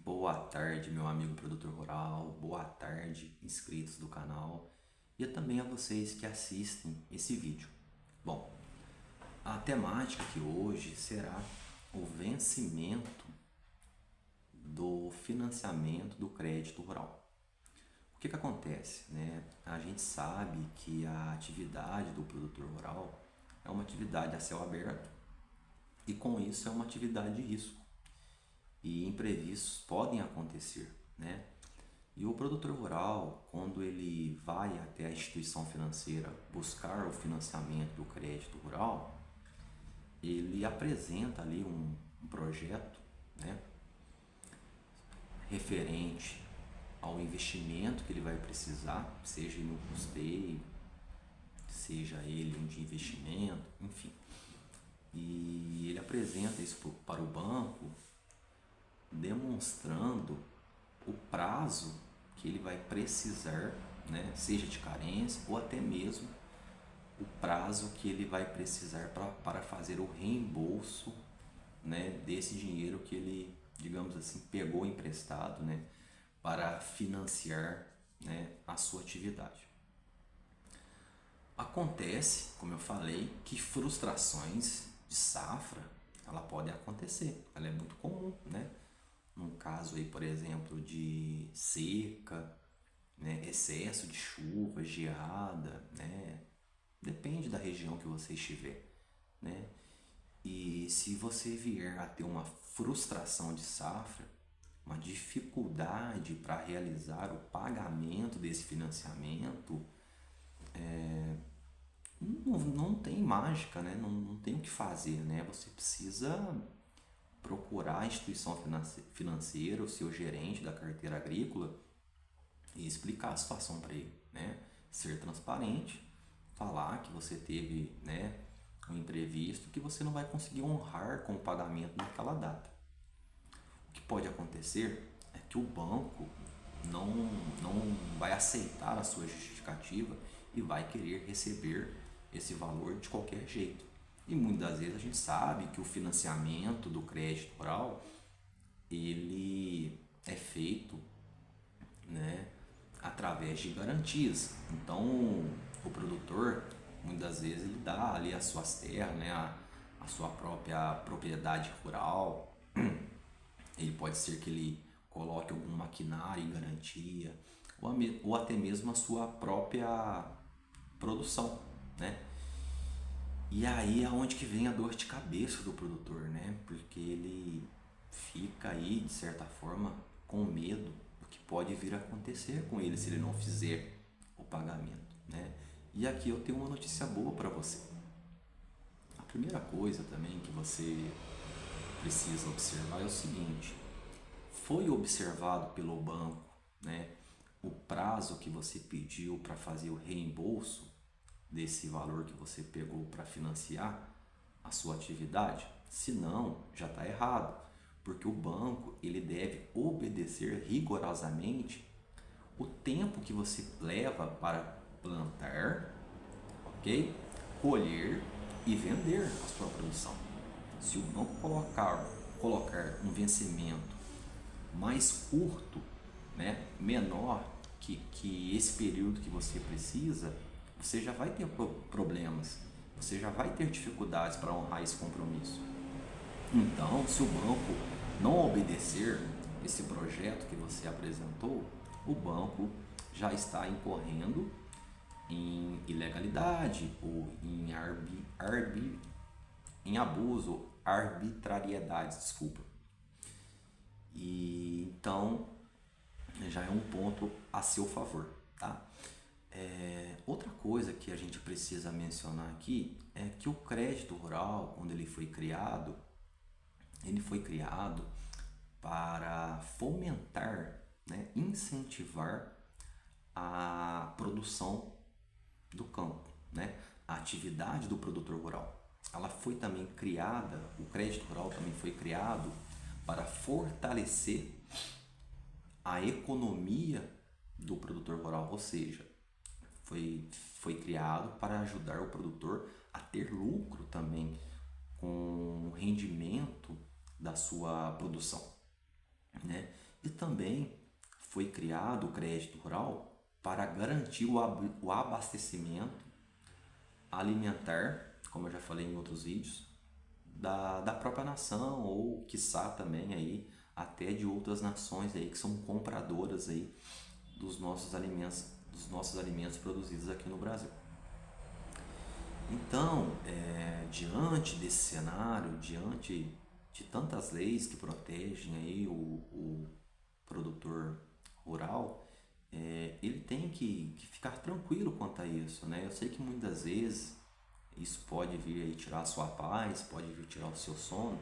Boa tarde, meu amigo produtor rural, boa tarde, inscritos do canal e também a vocês que assistem esse vídeo. Bom, a temática aqui hoje será o vencimento do financiamento do crédito rural. O que acontece, né? A gente sabe que a atividade do produtor rural é uma atividade a céu aberto e com isso é uma atividade de risco e imprevistos podem acontecer, né? E o produtor rural, quando ele vai até a instituição financeira buscar o financiamento do crédito rural, ele apresenta ali um projeto, né, referente ao investimento que ele vai precisar, seja no custeio, seja ele um de investimento, enfim. E ele apresenta isso para o banco, demonstrando o prazo que ele vai precisar, né, seja de carência ou até mesmo o prazo que ele vai precisar para fazer o reembolso, né, desse dinheiro que ele, digamos assim, pegou emprestado, né, para financiar, né, a sua atividade. Acontece, como eu falei, que frustrações de safra ela pode acontecer, ela é muito comum, né? Num caso aí, por exemplo, de seca, né, excesso de chuva, geada, né, depende da região que você estiver, né? E se você vier a ter uma frustração de safra, uma dificuldade para realizar o pagamento desse financiamento, não tem mágica, né? Não tem o que fazer, né? Você precisa procurar a instituição financeira, o seu gerente da carteira agrícola e explicar a situação para ele, né? Ser transparente, falar que você teve, né, um imprevisto que você não vai conseguir honrar com o pagamento naquela data. O que pode acontecer é que o banco não, não vai aceitar a sua justificativa e vai querer receber esse valor de qualquer jeito. E muitas vezes a gente sabe que o financiamento do crédito rural ele é feito, né, através de garantias. Então, o produtor muitas vezes ele dá ali as suas terras, né, a sua própria propriedade rural. Ele pode ser que ele coloque algum maquinário em garantia ou até mesmo a sua própria produção, né? E aí é onde que vem a dor de cabeça do produtor, né? Porque ele fica aí, de certa forma, com medo do que pode vir a acontecer com ele se ele não fizer o pagamento, né? E aqui eu tenho uma notícia boa para você. A primeira coisa também que você precisa observar é o seguinte: foi observado pelo banco, né, o prazo que você pediu para fazer o reembolso desse valor que você pegou para financiar a sua atividade? Se não, já está errado, porque o banco ele deve obedecer rigorosamente o tempo que você leva para plantar, ok? Colher e vender a sua produção. Se o banco colocar um vencimento mais curto, né, menor que esse período que você precisa, você já vai ter problemas, você já vai ter dificuldades para honrar esse compromisso. Então, se o banco não obedecer esse projeto que você apresentou, o banco já está incorrendo em ilegalidade ou em abuso, arbitrariedade, desculpa. E então já é um ponto a seu favor, tá? Outra coisa que a gente precisa mencionar aqui é que o crédito rural, quando ele foi criado para fomentar, né, incentivar a produção do campo, né, a atividade do produtor rural. Ela foi também criada, o crédito rural também foi criado para fortalecer a economia do produtor rural, ou seja, foi criado para ajudar o produtor a ter lucro também com o rendimento da sua produção, né? também foi criado o crédito rural para garantir o abastecimento alimentar, como eu já falei em outros vídeos, da própria nação, ou quiçá também aí até de outras nações aí que são compradoras aí dos nossos alimentos produzidos aqui no Brasil. Então, diante desse cenário, diante de tantas leis que protegem aí o produtor rural, ele tem que ficar tranquilo quanto a isso, né? Eu sei que muitas vezes isso pode vir aí tirar a sua paz, pode vir tirar o seu sono,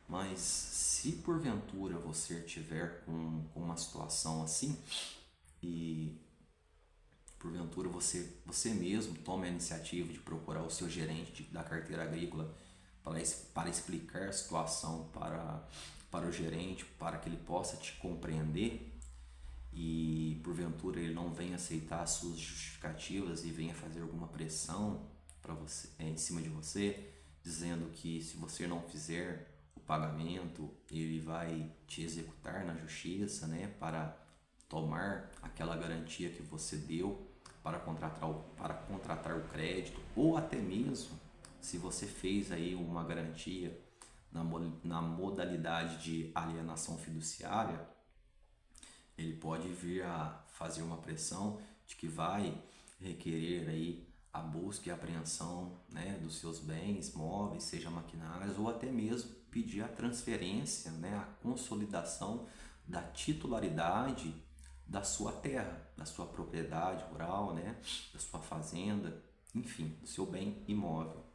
mas se porventura você tiver com uma situação assim e porventura você mesmo tome a iniciativa de procurar o seu gerente da carteira agrícola para explicar a situação para o gerente, para que ele possa te compreender, e porventura ele não venha aceitar as suas justificativas e venha fazer alguma pressão para você, em cima de você, dizendo que se você não fizer o pagamento, ele vai te executar na justiça, né, para tomar aquela garantia que você deu para contratar o crédito, ou até mesmo se você fez aí uma garantia na modalidade de alienação fiduciária, ele pode vir a fazer uma pressão de que vai requerer aí a busca e apreensão, né, dos seus bens móveis, seja maquinários, ou até mesmo pedir a transferência, né, a consolidação da titularidade da sua terra, da sua propriedade rural, né, da sua fazenda, enfim, do seu bem imóvel.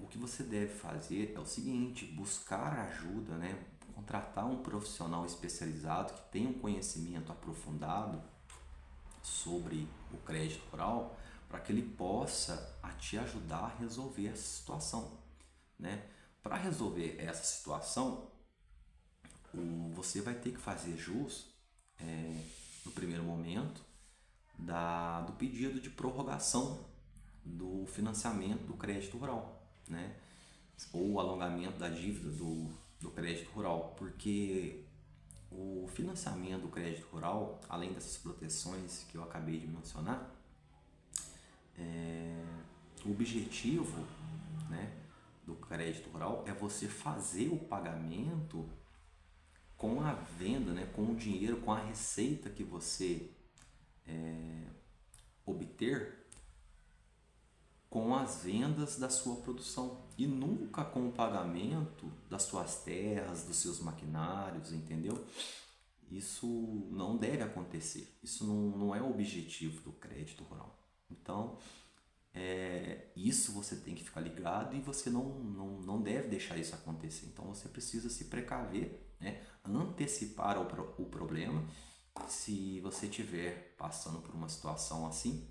O que você deve fazer é o seguinte: buscar ajuda, né, contratar um profissional especializado que tenha um conhecimento aprofundado sobre o crédito rural, para que ele possa te ajudar a resolver essa situação, né? Para resolver essa situação, você vai ter que fazer jus, no primeiro momento, do pedido de prorrogação do financiamento do crédito rural, né? Ou alongamento da dívida do crédito rural, porque o financiamento do crédito rural, além dessas proteções que eu acabei de mencionar, o objetivo, né, do crédito rural é você fazer o pagamento com a venda, né, com o dinheiro, com a receita que você obter com as vendas da sua produção, e nunca com o pagamento das suas terras, dos seus maquinários, entendeu? Isso não deve acontecer, isso não é o objetivo do crédito rural. Então, isso você tem que ficar ligado, e você não deve deixar isso acontecer. Então você precisa se precaver, né? Antecipar o problema. Se você estiver passando por uma situação assim,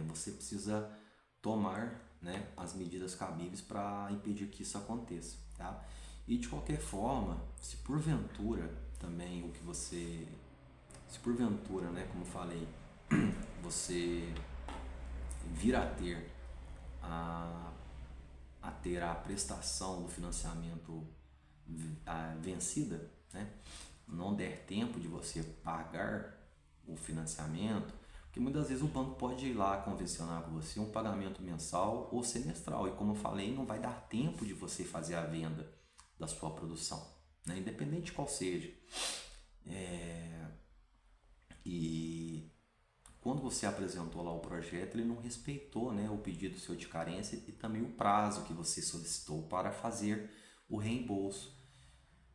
você precisa tomar, né, as medidas cabíveis para impedir que isso aconteça, tá? E de qualquer forma, se porventura também se porventura, né, como falei, você vir a ter a prestação do financiamento vencida, né, não der tempo de você pagar o financiamento, porque muitas vezes o banco pode ir lá convencionar com você um pagamento mensal ou semestral, e como eu falei, não vai dar tempo de você fazer a venda da sua produção, né, independente de qual seja. E quando você apresentou lá o projeto, ele não respeitou, né, o pedido seu de carência e também o prazo que você solicitou para fazer o reembolso.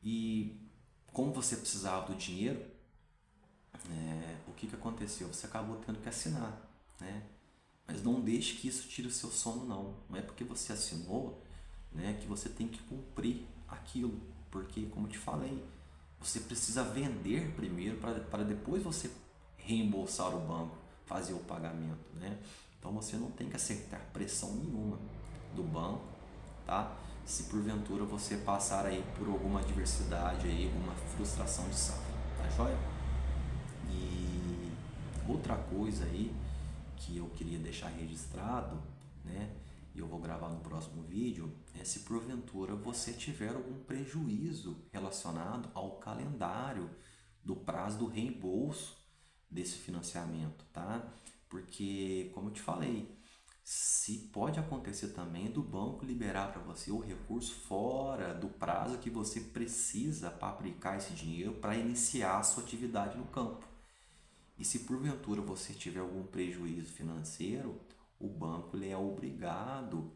E como você precisava do dinheiro, o que aconteceu? Você acabou tendo que assinar, né? Mas não deixe que isso tire o seu sono, não. Não é porque você assinou, né, que você tem que cumprir aquilo. Porque, como eu te falei, você precisa vender primeiro para depois você reembolsar o banco, fazer o pagamento, né? Então você não tem que aceitar pressão nenhuma do banco, tá? Se porventura você passar aí por alguma adversidade aí, alguma frustração de safra, tá joia? E outra coisa aí que eu queria deixar registrado, né, e eu vou gravar no próximo vídeo, é se porventura você tiver algum prejuízo relacionado ao calendário do prazo do reembolso desse financiamento, tá? Porque, como eu te falei, se pode acontecer também do banco liberar para você o recurso fora do prazo que você precisa para aplicar esse dinheiro para iniciar a sua atividade no campo. E se porventura você tiver algum prejuízo financeiro, o banco ele é obrigado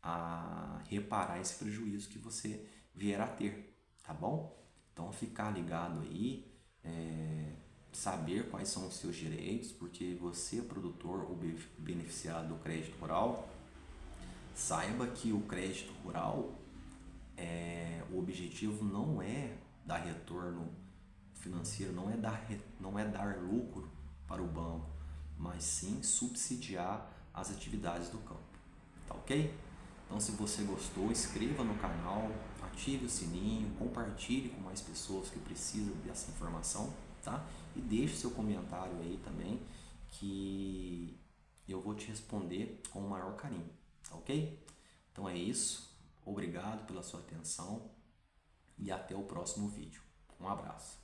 a reparar esse prejuízo que você vier a ter, tá bom? Então ficar ligado aí, saber quais são os seus direitos, porque você, produtor ou beneficiado do crédito rural, saiba que o crédito rural, o objetivo não é dar retorno financeiro, não é dar lucro para o banco, mas sim subsidiar as atividades do campo, tá ok? Então, se você gostou, inscreva no canal, ative o sininho, compartilhe com mais pessoas que precisam dessa informação, tá? E deixe seu comentário aí também, que eu vou te responder com o maior carinho, tá ok? Então é isso, obrigado pela sua atenção e até o próximo vídeo. Um abraço.